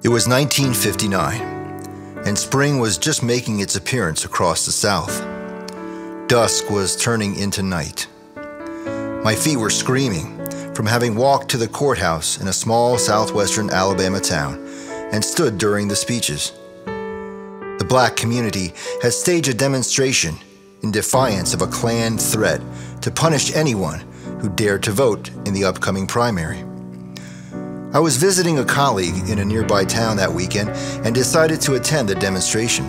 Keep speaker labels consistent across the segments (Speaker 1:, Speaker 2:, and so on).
Speaker 1: It was 1959, and spring was just making its appearance across the South. Dusk was turning into night. My feet were screaming from having walked to the courthouse in a small southwestern Alabama town and stood during the speeches. The black community had staged a demonstration in defiance of a Klan threat to punish anyone who dared to vote in the upcoming primary. I was visiting a colleague in a nearby town that weekend and decided to attend the demonstration.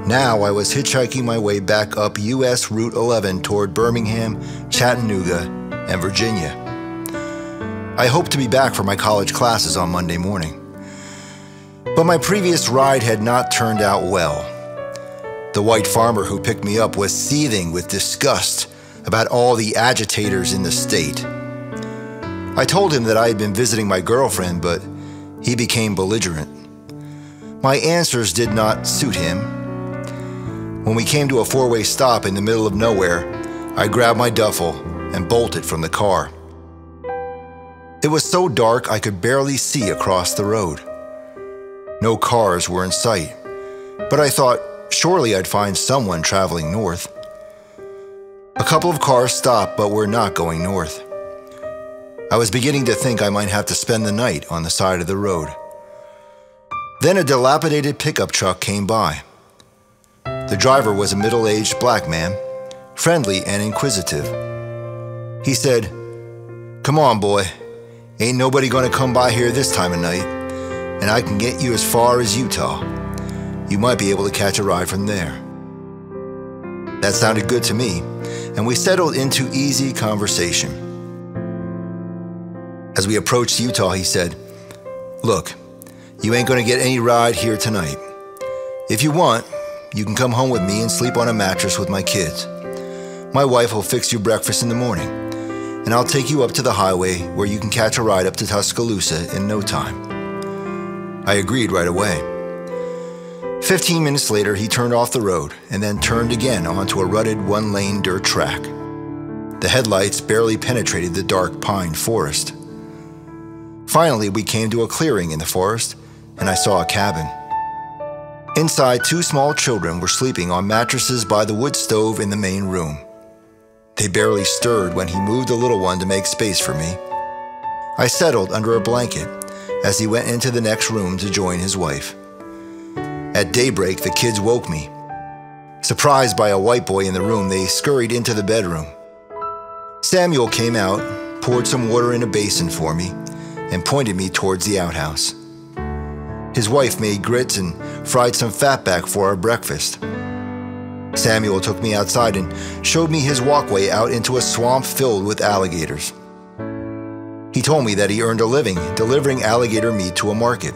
Speaker 1: Now I was hitchhiking my way back up US Route 11 toward Birmingham, Chattanooga, and Virginia. I hoped to be back for my college classes on Monday morning. But my previous ride had not turned out well. The white farmer who picked me up was seething with disgust about all the agitators in the state. I told him that I had been visiting my girlfriend, but he became belligerent. My answers did not suit him. When we came to a four-way stop in the middle of nowhere, I grabbed my duffel and bolted from the car. It was so dark I could barely see across the road. No cars were in sight, but I thought surely I'd find someone traveling north. A couple of cars stopped, but were not going north. I was beginning to think I might have to spend the night on the side of the road. Then a dilapidated pickup truck came by. The driver was a middle-aged black man, friendly and inquisitive. He said, "Come on, boy. Ain't nobody gonna come by here this time of night, and I can get you as far as Utah. You might be able to catch a ride from there." That sounded good to me, and we settled into easy conversation. As we approached Utah, he said, "Look, you ain't gonna get any ride here tonight. If you want, you can come home with me and sleep on a mattress with my kids. My wife will fix you breakfast in the morning, and I'll take you up to the highway where you can catch a ride up to Tuscaloosa in no time." I agreed right away. 15 minutes later, he turned off the road and then turned again onto a rutted one-lane dirt track. The headlights barely penetrated the dark pine forest. Finally, we came to a clearing in the forest, and I saw a cabin. Inside, two small children were sleeping on mattresses by the wood stove in the main room. They barely stirred when he moved the little one to make space for me. I settled under a blanket as he went into the next room to join his wife. At daybreak, the kids woke me. Surprised by a white boy in the room, they scurried into the bedroom. Samuel came out, poured some water in a basin for me, and pointed me towards the outhouse. His wife made grits and fried some fatback for our breakfast. Samuel took me outside and showed me his walkway out into a swamp filled with alligators. He told me that he earned a living delivering alligator meat to a market.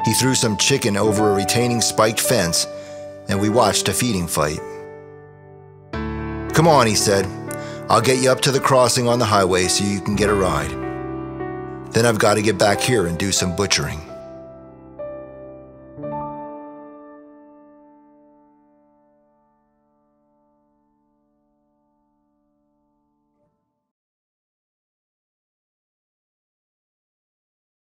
Speaker 1: He threw some chicken over a retaining spiked fence, and we watched a feeding fight. "Come on," he said. "I'll get you up to the crossing on the highway so you can get a ride. Then I've got to get back here and do some butchering."